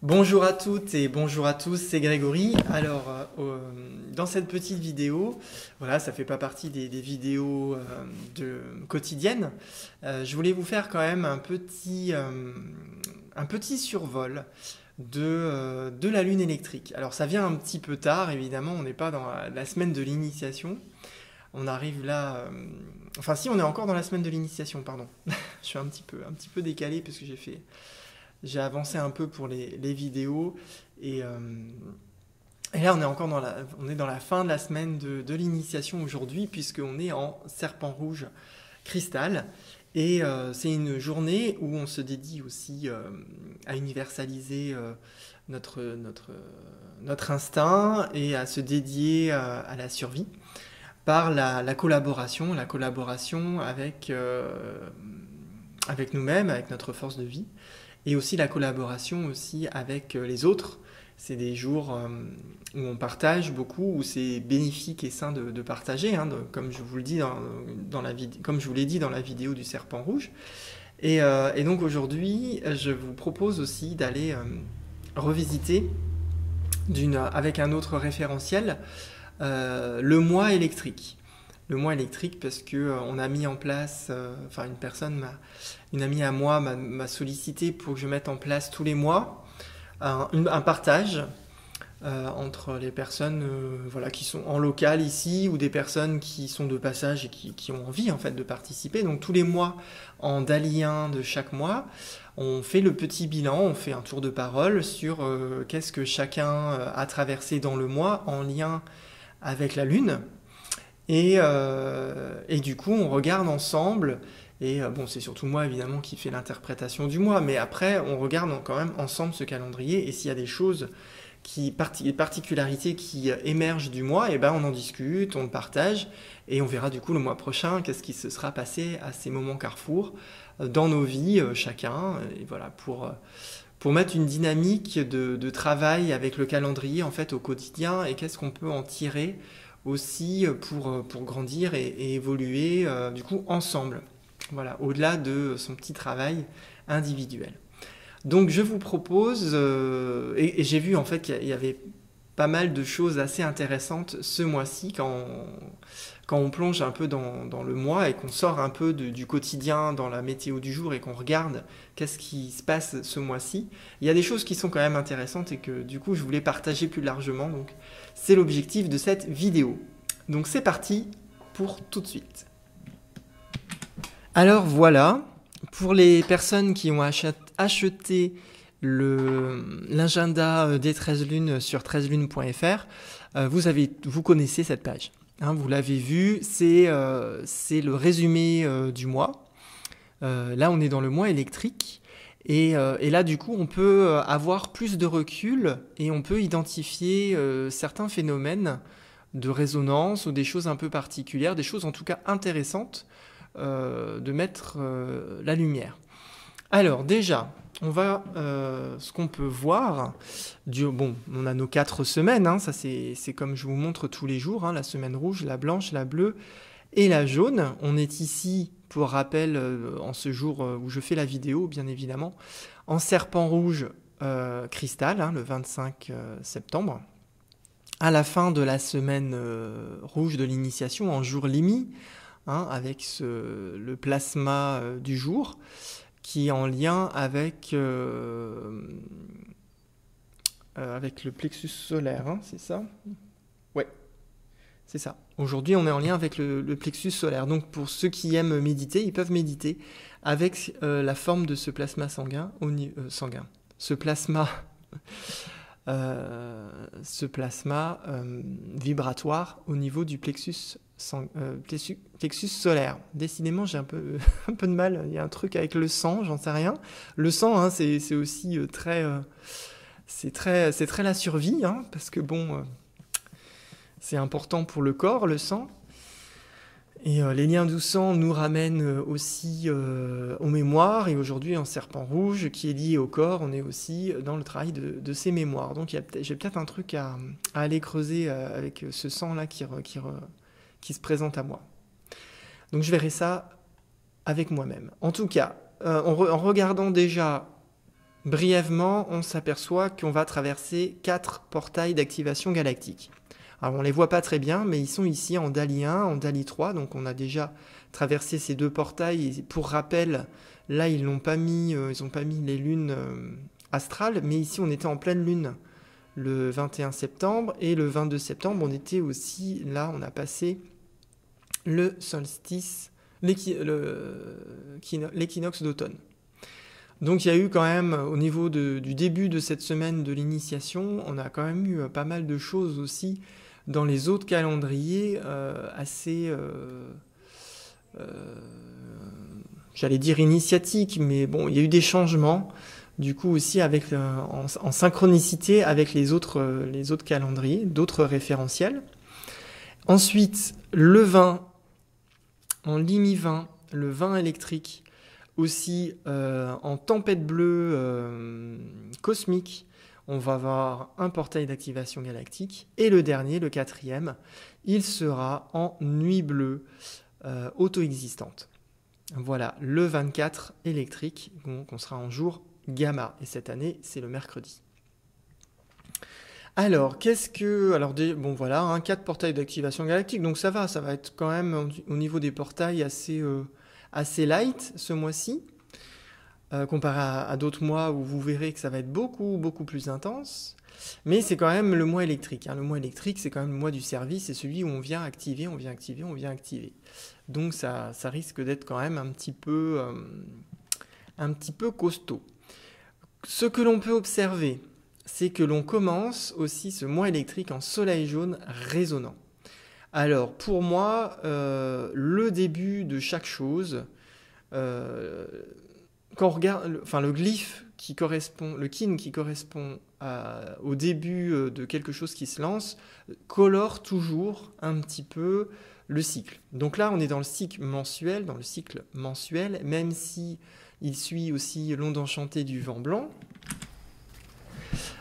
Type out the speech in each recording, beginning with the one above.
Bonjour à toutes et bonjour à tous, c'est Grégory. Alors, dans cette petite vidéo, voilà, ça fait pas partie des vidéos quotidiennes. Je voulais vous faire quand même un petit survol de la Lune électrique. Alors, ça vient un petit peu tard, évidemment, on n'est pas dans la semaine de l'initiation. On arrive là, enfin si, on est encore dans la semaine de l'initiation, pardon. Je suis un petit peu décalé parce que j'ai avancé un peu pour les vidéos et là on est dans la fin de la semaine de l'initiation aujourd'hui puisqu'on est en serpent rouge cristal et c'est une journée où on se dédie aussi à universaliser notre instinct et à se dédier à la survie par la collaboration avec nous-mêmes, avec notre force de vie. Et aussi la collaboration aussi avec les autres. C'est des jours où on partage beaucoup, où c'est bénéfique et sain de partager, hein, comme je vous le dis comme je vous l'ai dit dans la vidéo du serpent rouge. Et donc aujourd'hui, je vous propose aussi d'aller revisiter avec un autre référentiel le mois électrique. Le mois électrique parce que on a mis en place, enfin une amie à moi m'a sollicité pour que je mette en place tous les mois un partage entre les personnes voilà, qui sont en local ici ou des personnes qui sont de passage et qui ont envie en fait de participer. Donc tous les mois, en DALI1 de chaque mois, on fait le petit bilan, on fait un tour de parole sur qu'est-ce que chacun a traversé dans le mois en lien avec la Lune. Et du coup, on regarde ensemble, et bon, c'est surtout moi évidemment qui fait l'interprétation du mois, mais après, on regarde quand même ensemble ce calendrier, et s'il y a des choses, des particularités qui émergent du mois, et ben on en discute, on le partage, et on verra du coup le mois prochain qu'est-ce qui se sera passé à ces moments carrefour dans nos vies, chacun, et voilà, pour mettre une dynamique de travail avec le calendrier en fait au quotidien, et qu'est-ce qu'on peut en tirer aussi pour grandir et évoluer du coup ensemble. Voilà, au-delà de son petit travail individuel. Donc je vous propose, et j'ai vu en fait qu'il y avait pas mal de choses assez intéressantes ce mois-ci quand on plonge un peu dans le mois et qu'on sort un peu du quotidien dans la météo du jour et qu'on regarde qu'est-ce qui se passe ce mois-ci. Il y a des choses qui sont quand même intéressantes et que du coup je voulais partager plus largement. Donc c'est l'objectif de cette vidéo. Donc c'est parti pour tout de suite. Alors voilà, pour les personnes qui ont acheté l'agenda des 13 lunes sur 13lunes.fr, vous connaissez cette page. Hein, vous l'avez vu, c'est le résumé du mois. Là, on est dans le mois électrique. Et là, du coup, on peut avoir plus de recul et on peut identifier certains phénomènes de résonance ou des choses un peu particulières, des choses en tout cas intéressantes de mettre la lumière. Alors déjà, ce qu'on peut voir, bon, on a nos 4 semaines, hein, ça c'est comme je vous montre tous les jours, hein, la semaine rouge, la blanche, la bleue et la jaune. On est ici, pour rappel, en ce jour où je fais la vidéo, bien évidemment, en serpent rouge cristal, hein, le 25 septembre. À la fin de la semaine rouge de l'initiation, en jour limi, hein, avec le plasma du jour, qui est en lien avec le plexus solaire, hein, c'est ça? Ouais, c'est ça. Aujourd'hui, on est en lien avec le plexus solaire. Donc, pour ceux qui aiment méditer, ils peuvent méditer avec la forme de ce plasma sanguin, ce plasma vibratoire au niveau du plexus solaire. Décidément, j'ai un peu de mal. Il y a un truc avec le sang, j'en sais rien. Le sang, hein, c'est aussi c'est très la survie, hein, parce que bon, c'est important pour le corps, le sang. Et les liens du sang nous ramènent aussi aux mémoires. Et aujourd'hui, en serpent rouge, qui est lié au corps, on est aussi dans le travail de ces mémoires. Donc j'ai peut-être un truc à aller creuser avec ce sang-là qui se présente à moi. Donc je verrai ça avec moi-même. En tout cas, en regardant déjà brièvement, on s'aperçoit qu'on va traverser 4 portails d'activation galactique. Alors on ne les voit pas très bien, mais ils sont ici en Dali 1, en Dali 3, donc on a déjà traversé ces 2 portails. Et pour rappel, là ils n'ont pas mis les lunes astrales, mais ici on était en pleine lune le 21 septembre, et le 22 septembre on était aussi, là on a passé le solstice, l'équinoxe d'automne. Donc il y a eu quand même, au niveau du début de cette semaine de l'initiation, on a quand même eu pas mal de choses aussi dans les autres calendriers assez, j'allais dire initiatiques, mais bon, il y a eu des changements, du coup aussi en synchronicité avec les autres calendriers, d'autres référentiels. Ensuite, le vin, en Limi 20, le vin électrique, aussi en tempête bleue cosmique, on va avoir un portail d'activation galactique. Et le dernier, le 4e, il sera en nuit bleue auto-existante. Voilà, le 24 électrique, donc on sera en jour gamma. Et cette année, c'est le mercredi. Alors, bon voilà, 4 portails d'activation galactique, donc ça va être quand même au niveau des portails assez light ce mois-ci, comparé à d'autres mois où vous verrez que ça va être beaucoup, beaucoup plus intense. Mais c'est quand même le mois électrique. Le mois électrique, c'est quand même le mois du service, c'est celui où on vient activer. Donc ça risque d'être quand même un petit peu costaud. Ce que l'on peut observer, c'est que l'on commence aussi ce mois électrique en soleil jaune résonnant. Alors pour moi, le début de chaque chose, quand on regarde, le glyphe qui correspond, le kin qui correspond au début de quelque chose qui se lance, colore toujours un petit peu le cycle. Donc là, on est dans le cycle mensuel, même si il suit aussi l'onde enchantée du vent blanc.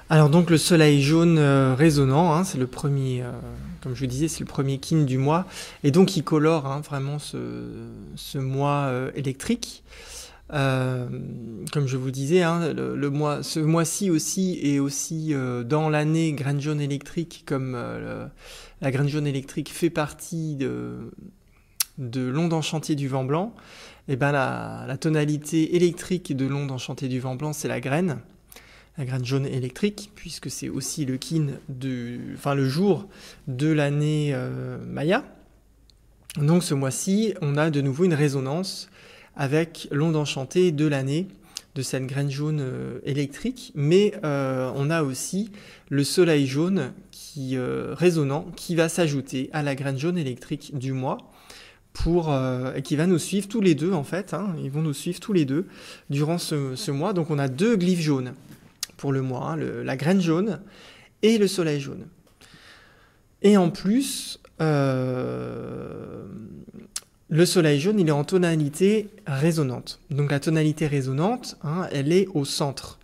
Alors donc le soleil jaune résonnant, c'est le premier, comme je vous disais, c'est le premier kin du mois, et donc il colore vraiment ce mois électrique. Comme je vous disais, ce mois-ci aussi est aussi dans l'année graine jaune électrique, comme la graine jaune électrique fait partie de l'onde enchantée du vent blanc. Et ben la tonalité électrique de l'onde enchantée du vent blanc, c'est la graine jaune électrique, puisque c'est aussi le kin le jour de l'année Maya. Donc ce mois-ci, on a de nouveau une résonance avec l'onde enchantée de l'année de cette graine jaune électrique, mais on a aussi le soleil jaune résonnant qui va s'ajouter à la graine jaune électrique du mois, et qui va nous suivre tous les deux en fait, ils vont nous suivre tous les deux durant ce mois. Donc on a 2 glyphes jaunes pour le mois, la graine jaune et le soleil jaune. Et en plus, le soleil jaune, il est en tonalité résonante. Donc la tonalité résonante, elle est au centre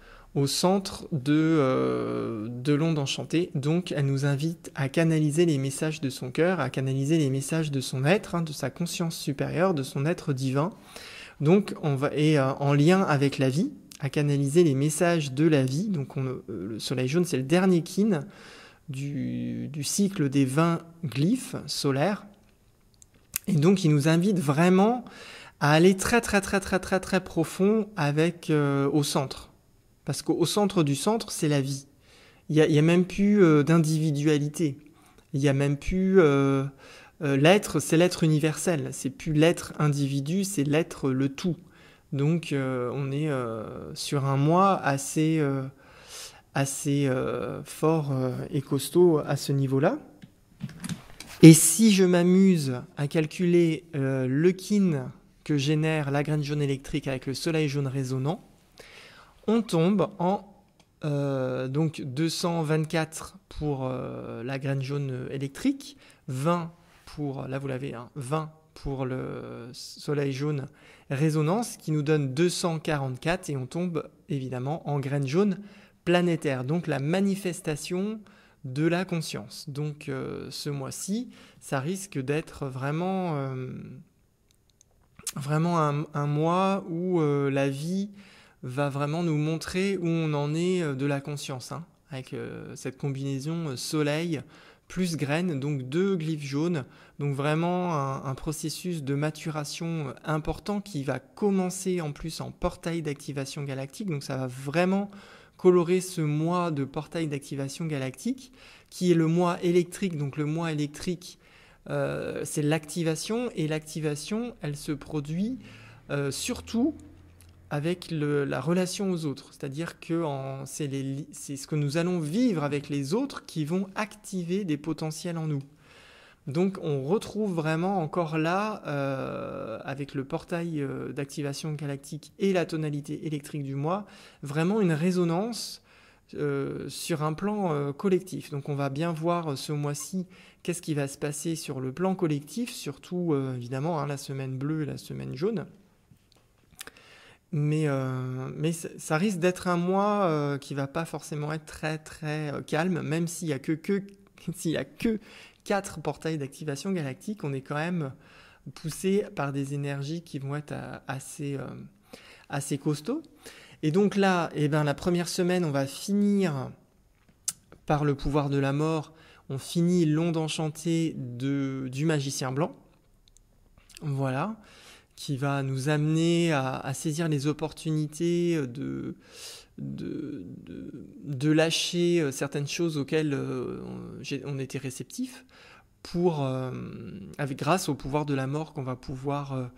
de l'onde enchantée. Donc elle nous invite à canaliser les messages de son cœur, à canaliser les messages de son être, de sa conscience supérieure, de son être divin. Donc en lien avec la vie, à canaliser les messages de la vie. Donc le soleil jaune, c'est le dernier kin du cycle des 20 glyphes solaires. Et donc, il nous invite vraiment à aller très, très, très, très, très, très profond au centre. Parce qu'au centre du centre, c'est la vie. Il y a même plus d'individualité. Il y a même plus... l'être, c'est l'être universel. C'est plus l'être individu, c'est l'être le tout. Donc, on est sur un mois assez fort et costaud à ce niveau-là. Et si je m'amuse à calculer le kin que génère la graine jaune électrique avec le soleil jaune résonnant, on tombe en donc 224 pour la graine jaune électrique, 20 pour, là vous l'avez, 20 pour le soleil jaune résonance, qui nous donne 244, et on tombe évidemment en graine jaune planétaire, donc la manifestation de la conscience. Donc ce mois-ci, ça risque d'être vraiment un mois où la vie va vraiment nous montrer où on en est de la conscience, hein, avec cette combinaison soleil plus graines, donc 2 glyphes jaunes, donc vraiment un processus de maturation important qui va commencer en plus en portail d'activation galactique, donc ça va vraiment colorer ce mois de portail d'activation galactique, qui est le mois électrique, donc le mois électrique c'est l'activation, et l'activation elle se produit surtout avec la relation aux autres. C'est-à-dire que c'est ce que nous allons vivre avec les autres qui vont activer des potentiels en nous. Donc on retrouve vraiment encore là, avec le portail d'activation galactique et la tonalité électrique du mois, vraiment une résonance sur un plan collectif. Donc on va bien voir ce mois-ci qu'est-ce qui va se passer sur le plan collectif, surtout évidemment hein, la semaine bleue et la semaine jaune. Mais ça risque d'être un mois qui va pas forcément être très très calme, même s'il y a s'il y a que 4 portails d'activation galactique, on est quand même poussé par des énergies qui vont être assez costauds. Et donc là, eh ben, la première semaine, on va finir par le pouvoir de la mort. On finit l'onde enchantée du magicien blanc. Voilà. Qui va nous amener à saisir les opportunités de lâcher certaines choses auxquelles on était réceptif grâce au pouvoir de la mort qu'on va pouvoir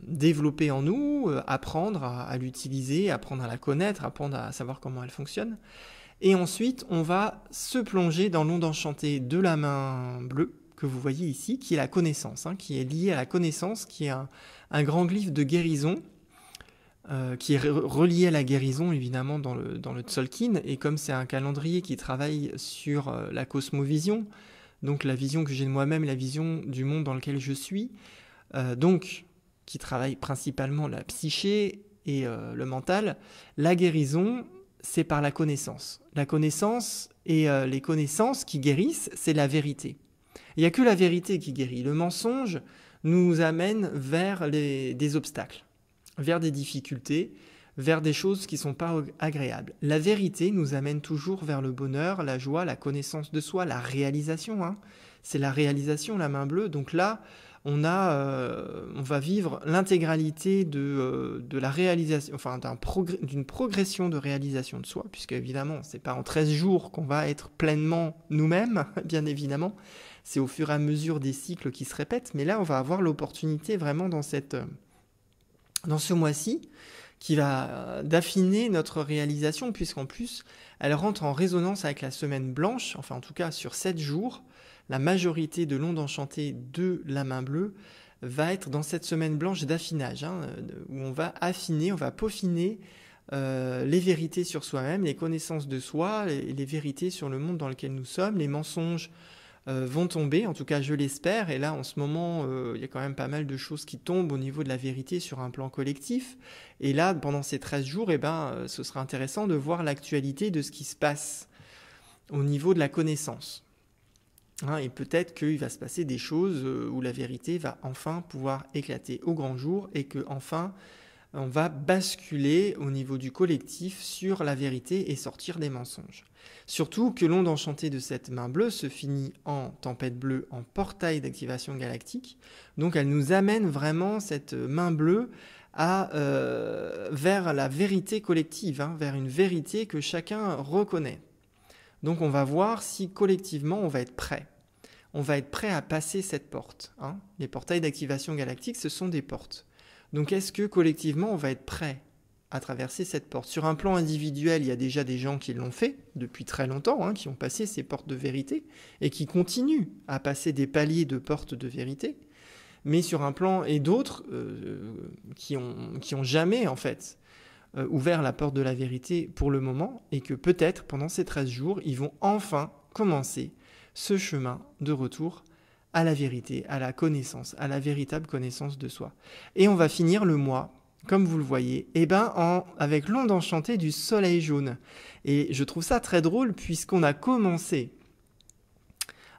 développer en nous, apprendre à l'utiliser, apprendre à la connaître, apprendre à savoir comment elle fonctionne. Et ensuite, on va se plonger dans l'onde enchantée de la main bleue, que vous voyez ici, qui est la connaissance, hein, qui est liée à la connaissance, qui est un grand glyphe de guérison, qui est relié à la guérison, évidemment, dans le Tzolk'in, et comme c'est un calendrier qui travaille sur la cosmovision, donc la vision que j'ai de moi-même, la vision du monde dans lequel je suis, donc qui travaille principalement la psyché et le mental, la guérison, c'est par la connaissance. La connaissance et les connaissances qui guérissent, c'est la vérité. Il n'y a que la vérité qui guérit. Le mensonge nous amène vers des obstacles, vers des difficultés, vers des choses qui ne sont pas agréables. La vérité nous amène toujours vers le bonheur, la joie, la connaissance de soi, la réalisation. Hein. C'est la réalisation, la main bleue. Donc là, on va vivre l'intégralité de la réalisation, enfin d'une progression de réalisation de soi, puisque évidemment, c'est pas en 13 jours qu'on va être pleinement nous-mêmes, bien évidemment. C'est au fur et à mesure des cycles qui se répètent, mais là, on va avoir l'opportunité vraiment dans ce mois-ci, qui va d'affiner notre réalisation, puisqu'en plus, elle rentre en résonance avec la semaine blanche, enfin en tout cas sur 7 jours, la majorité de l'onde enchantée de la main bleue va être dans cette semaine blanche d'affinage, hein, où on va affiner, on va peaufiner les vérités sur soi-même, les connaissances de soi, les vérités sur le monde dans lequel nous sommes, les mensonges vont tomber, en tout cas je l'espère, et là en ce moment il y a quand même pas mal de choses qui tombent au niveau de la vérité sur un plan collectif, et là pendant ces 13 jours, ce sera intéressant de voir l'actualité de ce qui se passe au niveau de la connaissance. Hein, et peut-être qu'il va se passer des choses où la vérité va enfin pouvoir éclater au grand jour, et que enfin on va basculer au niveau du collectif sur la vérité et sortir des mensonges. Surtout que l'onde enchantée de cette main bleue se finit en tempête bleue, en portail d'activation galactique. Donc elle nous amène vraiment, cette main bleue, vers la vérité collective, hein, vers une vérité que chacun reconnaît. Donc on va voir si collectivement on va être prêt. On va être prêt à passer cette porte. Hein. Les portails d'activation galactique, ce sont des portes. Donc est-ce que collectivement on va être prêt à traverser cette porte? Sur un plan individuel, il y a déjà des gens qui l'ont fait depuis très longtemps, hein, qui ont passé ces portes de vérité et qui continuent à passer des paliers de portes de vérité. Mais sur un plan, et d'autres qui ont jamais en fait ouvert la porte de la vérité pour le moment, et que peut-être pendant ces 13 jours, ils vont enfin commencer ce chemin de retour à la vérité, à la connaissance, à la véritable connaissance de soi. Et on va finir le mois, comme vous le voyez, avec l'onde enchantée du soleil jaune. Et je trouve ça très drôle, puisqu'on a commencé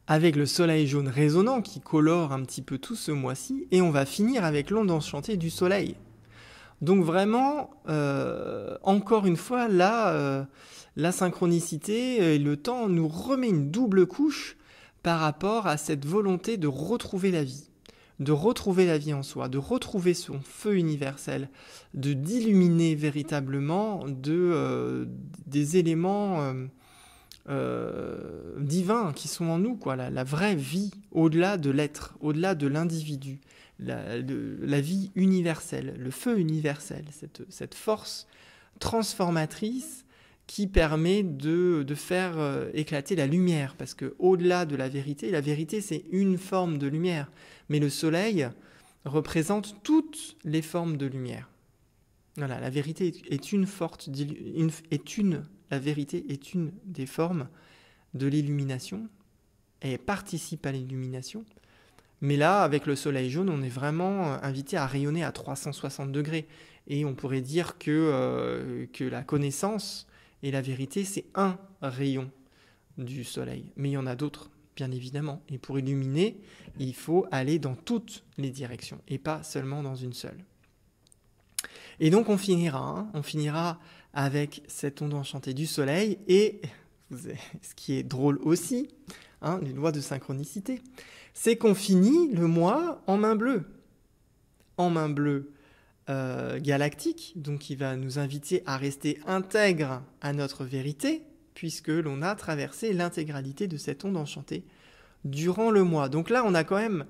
avec le soleil jaune résonnant qui colore un petit peu tout ce mois-ci, et on va finir avec l'onde enchantée du soleil. Donc vraiment, encore une fois, là, la synchronicité et le temps nous remet une double couche par rapport à cette volonté de retrouver la vie. De retrouver la vie en soi, de retrouver son feu universel, d'illuminer véritablement des éléments divins qui sont en nous, quoi, la vraie vie, au-delà de l'être, au-delà de l'individu, la vie universelle, le feu universel, cette force transformatrice qui permet de faire éclater la lumière, parce que au-delà de la vérité c'est une forme de lumière, mais le soleil représente toutes les formes de lumière. Voilà, la vérité est la vérité est une des formes de l'illumination, et participe à l'illumination. Mais là, avec le soleil jaune, on est vraiment invité à rayonner à 360 degrés. Et on pourrait dire que la connaissance et la vérité, c'est un rayon du soleil. Mais il y en a d'autres, bien évidemment. Et pour illuminer, il faut aller dans toutes les directions, et pas seulement dans une seule. Et donc on finira avec cette onde enchantée du soleil, et ce qui est drôle aussi, les lois de synchronicité, c'est qu'on finit le mois en main bleue. En main bleue galactique, donc qui va nous inviter à rester intègres à notre vérité, puisque l'on a traversé l'intégralité de cette onde enchantée durant le mois. Donc là, on a quand même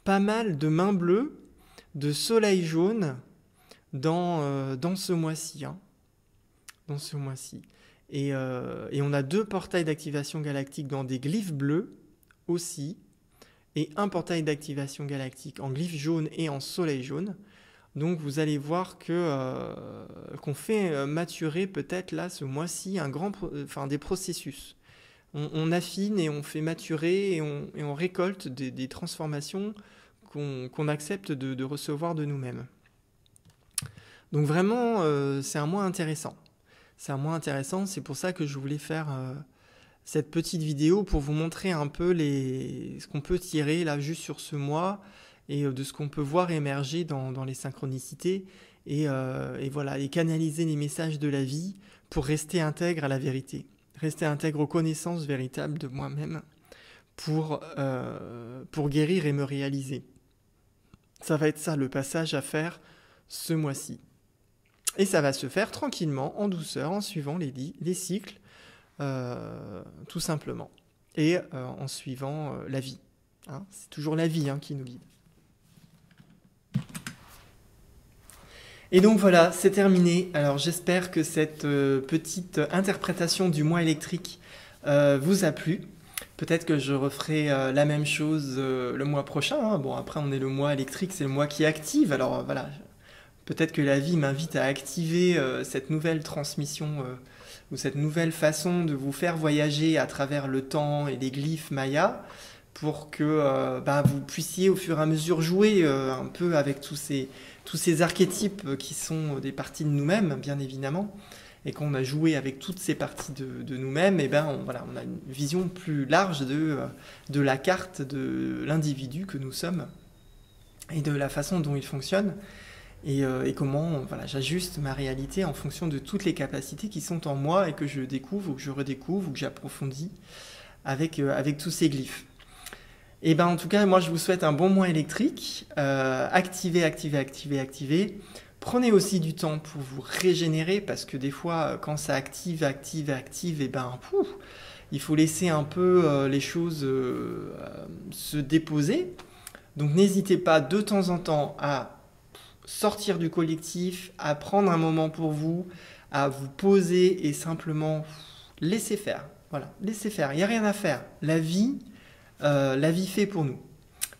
pas mal de mains bleues, de soleil jaune dans ce mois-ci. Dans ce mois-ci. Et on a 2 portails d'activation galactique dans des glyphes bleus aussi, et un portail d'activation galactique en glyphe jaune et en soleil jaune. Donc vous allez voir qu'on fait maturer peut-être là ce mois-ci des processus. On affine et on fait maturer et on récolte des transformations qu'on accepte de recevoir de nous-mêmes. Donc vraiment, c'est un mois intéressant. C'est un mois intéressant, c'est pour ça que je voulais faire cette petite vidéo pour vous montrer un peu ce qu'on peut tirer là juste sur ce mois et de ce qu'on peut voir émerger dans les synchronicités et voilà, et canaliser les messages de la vie pour rester intègre à la vérité, rester intègre aux connaissances véritables de moi-même pour guérir et me réaliser. Ça va être ça le passage à faire ce mois-ci. Et ça va se faire tranquillement, en douceur, en suivant les cycles, tout simplement. Et en suivant la vie. C'est toujours la vie qui nous guide. Et donc voilà, c'est terminé. Alors j'espère que cette petite interprétation du mois électrique vous a plu. Peut-être que je referai la même chose le mois prochain. Bon, après on est le mois électrique, c'est le mois qui active. Alors voilà, peut-être que la vie m'invite à activer cette nouvelle transmission ou cette nouvelle façon de vous faire voyager à travers le temps et les glyphes mayas pour que vous puissiez au fur et à mesure jouer un peu avec tous ces archétypes qui sont des parties de nous-mêmes, bien évidemment, et qu'on a joué avec toutes ces parties de nous-mêmes, et on a une vision plus large de la carte de l'individu que nous sommes et de la façon dont il fonctionne. Et comment j'ajuste ma réalité en fonction de toutes les capacités qui sont en moi et que je découvre ou que je redécouvre ou que j'approfondis avec tous ces glyphes. Et en tout cas, moi je vous souhaite un bon mois électrique. Activez. Prenez aussi du temps pour vous régénérer parce que des fois, quand ça active, il faut laisser un peu les choses se déposer. Donc n'hésitez pas de temps en temps à sortir du collectif, à prendre un moment pour vous, à vous poser et simplement laisser faire. Voilà, laissez faire, il n'y a rien à faire. La vie fait pour nous,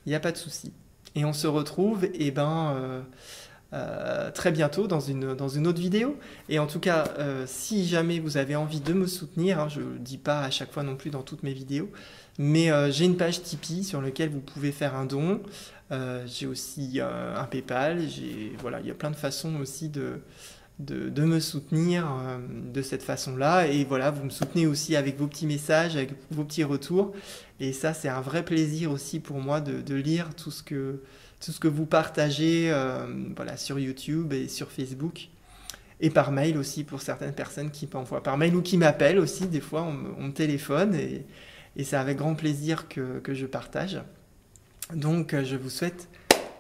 il n'y a pas de souci. Et on se retrouve très bientôt dans une autre vidéo. Et en tout cas, si jamais vous avez envie de me soutenir, je ne le dis pas à chaque fois non plus dans toutes mes vidéos, mais j'ai une page Tipeee sur laquelle vous pouvez faire un don. J'ai aussi un PayPal, il y a plein de façons aussi de me soutenir de cette façon-là. Et voilà, vous me soutenez aussi avec vos petits messages, avec vos petits retours. Et ça, c'est un vrai plaisir aussi pour moi de lire tout ce que tout ce que vous partagez voilà, sur YouTube et sur Facebook. Et par mail aussi pour certaines personnes qui m'envoient par mail ou qui m'appellent aussi. Des fois, on me téléphone et c'est avec grand plaisir que je partage. Donc, je vous souhaite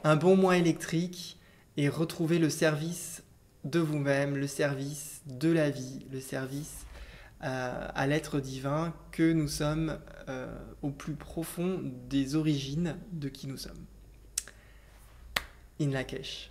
un bon mois électrique et retrouver le service de vous-même, le service de la vie, le service à l'être divin que nous sommes au plus profond des origines de qui nous sommes. In Lak'ech.